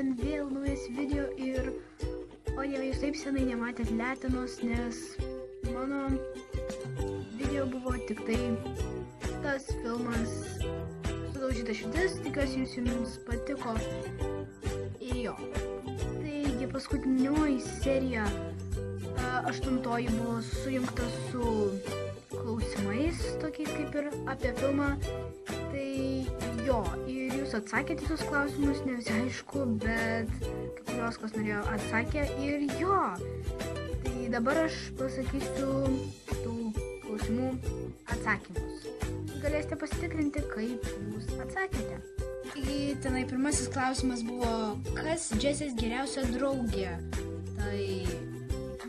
šiandien vėl naujas video ir jei jūs taip senai nematėt Letinos, nes mano video buvo tik tai tas filmas Sudaužyta širdis, tikiuosi jums patiko. Ir jo. Taigi paskutinioji serija, 8 buvo sujungta su klausimais, tokiais kaip ir apie filmą. Tai jo, ir jūs atsakėte tuos klausimus, ne visai aišku, bet kai kurios, kas norėjo, atsakė ir jo. Tai dabar aš pasakysiu tų klausimų atsakymus. Galėsite pasitikrinti, kaip jūs atsakėte. Taigi, tenai pirmasis klausimas buvo, kas Džesės geriausia draugė? Tai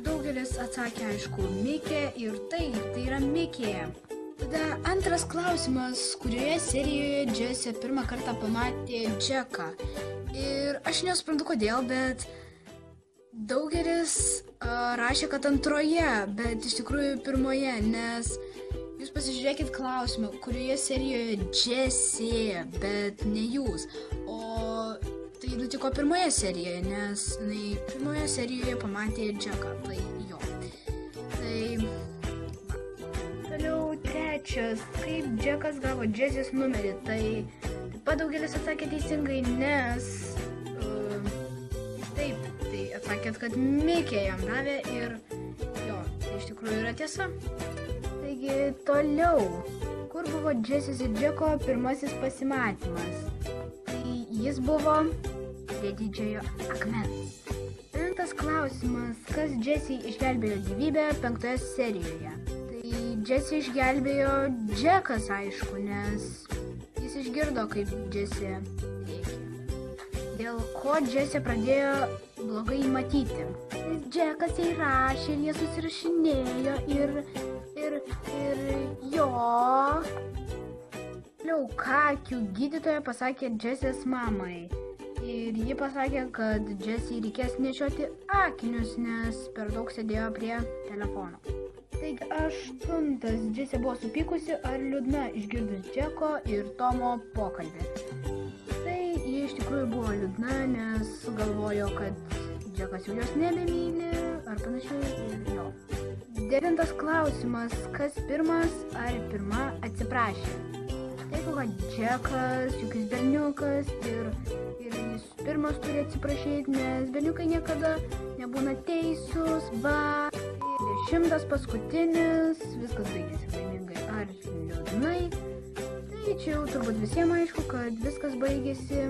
daugelis atsakė, aišku, Mikė ir tai yra Mikė. Tada antras klausimas, kurioje serijoje Džesė pirmą kartą pamatė Džeką. Ir aš nesuprantu kodėl, bet daugelis rašė, kad antroje, bet iš tikrųjų pirmoje, nes jūs pasižiūrėkit klausimą, kurioje serijoje Džesė, bet ne jūs. O tai nutiko pirmoje serijoje, nes pirmoje serijoje pamatė Džeką, tai jo. Tai toliau trečias, kaip Džekas gavo Džesės numerį, tai taip pat daugelis atsakė teisingai, nes taip, tai atsakėt, kad Mikė jam davė ir jo, tai iš tikrųjų yra tiesa. Taigi toliau, kur buvo Džesės ir Džeko pirmasis pasimatymas? Tai jis buvo prie didžiojo akmens. Penktas klausimas, kas Džesį išgelbėjo gyvybę 5 serijoje? Džesį išgelbėjo Džekas, aišku, nes jis išgirdo, kaip Džesė rėkė. Dėl ko Džesė pradėjo blogai matyti? Nes Džekas jai rašė ir jie susirašinėjo ir jo. Kakių gydytoja pasakė Džesės mamai. Ir ji pasakė, kad Džesį reikės nešioti akinius, nes per daug sėdėjo prie telefono. Taigi 8. Džesė buvo supykusi ar liūdna išgirdus Džeko ir Tomo pokalbį. Tai ji iš tikrųjų buvo liūdna, nes galvojo, kad Džekas jau jos nebemyli ar panašiai ir jo. 9. klausimas, kas pirmas ar pirma atsiprašė? Taip, kad Džekas, juk jis berniukas ir jis pirmas turi atsiprašyti, nes berniukai niekada nebūna teisūs, va. 10. paskutinis, viskas baigėsi laimingai ar liūdnai. Tai čia jau turbūt visiems aišku, kad viskas baigėsi.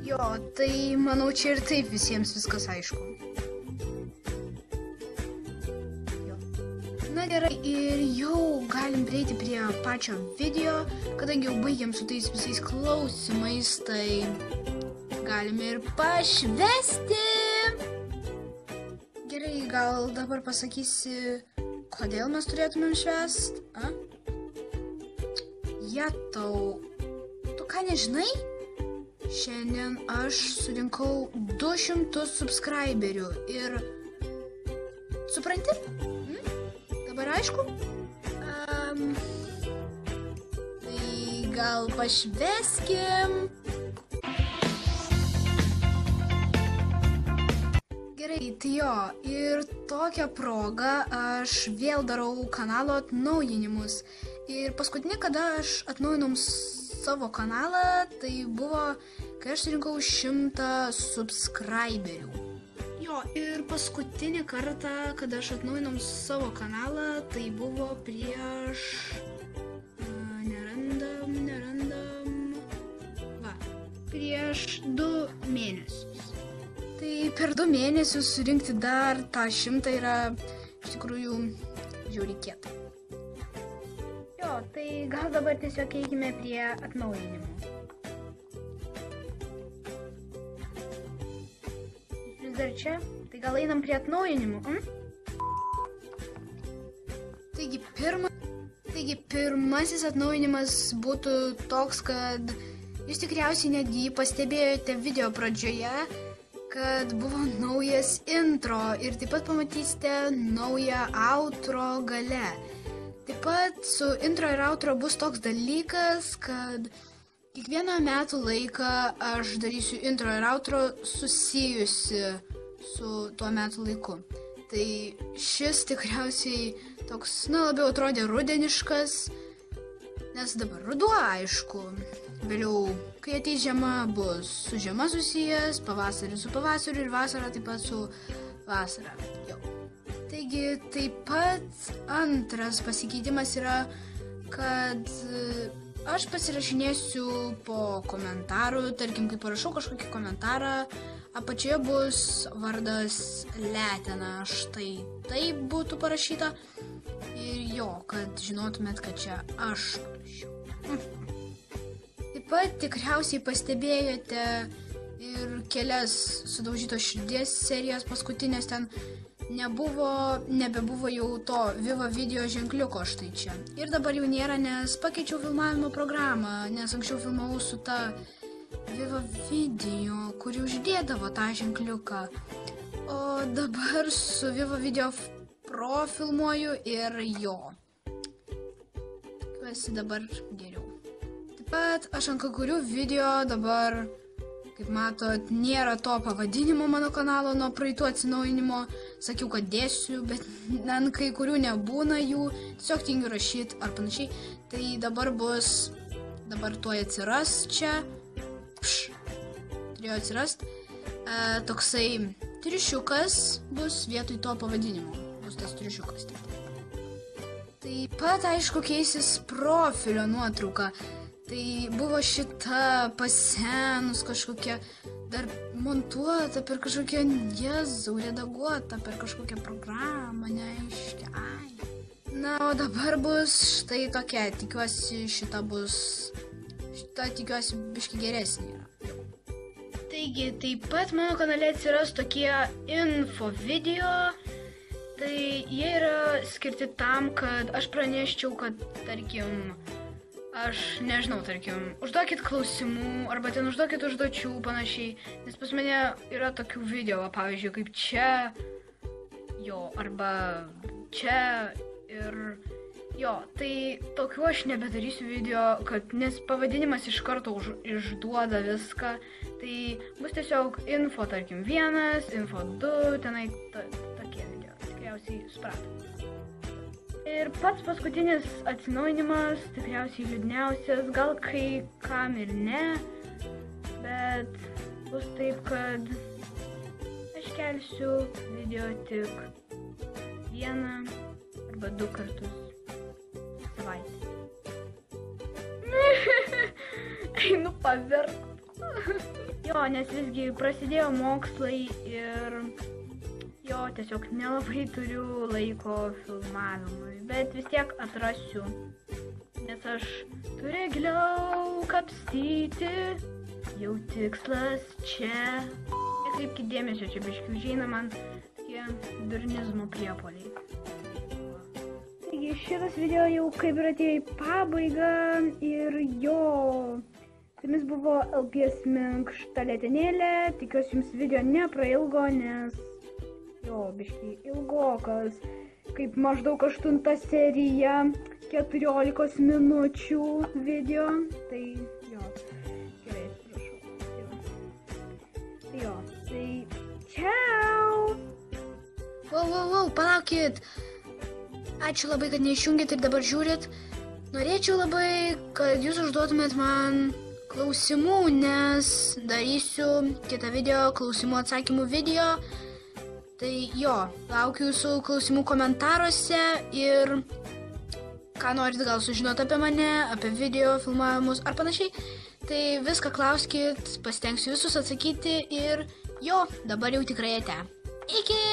Jo, tai manau čia ir taip visiems viskas aišku. Jo. Na gerai, ir jau galim prieiti prie pačio video, kadangi jau baigėm su tais visais klausimais, tai galim ir pašvęsti. Gerai, gal dabar pasakysi, kodėl mes turėtumėm švęst? Jetau, tu ką nežinai? Šiandien aš surinkau 200 subscriberių ir... Supranti? Dabar aišku? Tai gal pašvęskim? Gerai, tai jo, ir tokią progą aš vėl darau kanalo atnaujinimus. Ir paskutinį, kada aš atnaujinom savo kanalą, tai buvo, kai aš surinkau 100 subscriberių. Jo, ir paskutinį kartą, kada aš atnaujinom savo kanalą, tai buvo prieš... Nerandam... Va, prieš 2 mėnesius. Tai per 2 mėnesius surinkti dar tą 100 yra iš tikrųjų žiauriai kieta. Jo, tai gal dabar tiesiog eikime prie atnaujinimų. Jūs dar čia? Tai gal einam prie atnaujinimų, Taigi pirmasis atnaujinimas būtų toks, kad jūs tikriausiai netgi pastebėjote video pradžioje, kad buvo naujas intro ir taip pat pamatysite naują outro gale. Taip pat su intro ir outro bus toks dalykas, kad Kiekvieną metų laiką aš darysiu intro ir outro susijusi su tuo metų laiku. Tai šis tikriausiai toks, labiau atrodė rudeniškas, nes dabar ruduo, aišku. Vėliau, kai ateis žiema, bus su žiema susijęs, pavasaris su pavasariu ir vasara taip pat su vasara. Jau. Taigi, taip pat antras pasikeitimas yra, kad aš pasirašinėsiu po komentarų, tarkim, kai parašau kažkokį komentarą, apačioje bus vardas Letena, štai taip būtų parašyta ir jo, kad žinotumėt, kad čia aš parašiau. Taip pat tikriausiai pastebėjote ir kelias sudaužytos širdies serijas paskutinės, ten nebebuvo jau to Viva video ženkliuko štai čia. Ir dabar jau nėra, nes pakeičiau filmavimo programą, nes anksčiau filmavau su ta Viva video, kuri uždėdavo tą ženkliuką. O dabar su Viva video Pro filmuoju ir jo. Tikiuosi dabar geriau. Taip pat aš ant kai kurių video dabar, kaip matot, nėra to pavadinimo mano kanalo nuo praeitų atsinaujinimo. Sakiau, kad dėsiu, bet ant kai kurių nebūna jų, tiesiog tingiu rašyti ar panašiai. Tai dabar tuoj atsiras čia. Turėjo atsirast. Toksai triušiukas bus vietoj to pavadinimo. Bus tas triušiukas. Taip pat, aišku, keisis profilio nuotrauka. Tai buvo šita pasenus kažkokia, dar montuota per kažkokią, redaguota per kažkokią programą, neaiškia. Na, o dabar bus štai tokia, tikiuosi šita tikiuosi biški geresnė yra. Taigi, taip pat mano kanale atsiras tokie info video, tai jie yra skirti tam, kad aš praneščiau, kad, tarkim, aš nežinau, tarkim, užduokit klausimų, arba ten užduokit užduočių panašiai, nes pas mane yra tokių video, pavyzdžiui, kaip čia, arba čia ir jo, tai tokių aš nebedarysiu video, nes pavadinimas iš karto išduoda viską, tai bus tiesiog info, tarkim, 1, info 2, tenai tokie video, tikriausiai supratom. Ir pats paskutinis atsinaujinimas, tikriausiai liūdniausias, gal kai kam ir ne, bet bus taip, kad aš kelsiu video tik 1 arba 2 kartus savaitę. Einu paverkt. Jo, nes visgi prasidėjo mokslai ir tiesiog nelabai turiu laiko filmavimui, bet vis tiek atrasiu, nes aš turiu giliau kapstyti, jau tikslas čia. Nekreipkit dėmesio, čia biškių užeina man tokie durnizmo priepuoliai. Taigi šitas video jau kaip ir atėjo į pabaigą ir jo. Tai jums buvo LPS minkšta letenėlė, tikiuosi jums video neprailgo, nes biškai ilgokas, kaip maždaug 8 serija, 14 minučių video, tai gerai, atsiprašau. Tai čiau! Wow, palaukit! Ačiū labai, kad neišjungėt ir dabar žiūrit. Norėčiau labai, kad jūs užduotumėt man klausimų, nes darysiu kitą video, klausimų atsakymų video. Tai laukiu jūsų klausimų komentaruose ir ką norit gal sužinoti apie mane, apie video, filmavimus ar panašiai. Tai viską klauskit, pasitengsiu visus atsakyti ir dabar jau tikrai ate. Iki!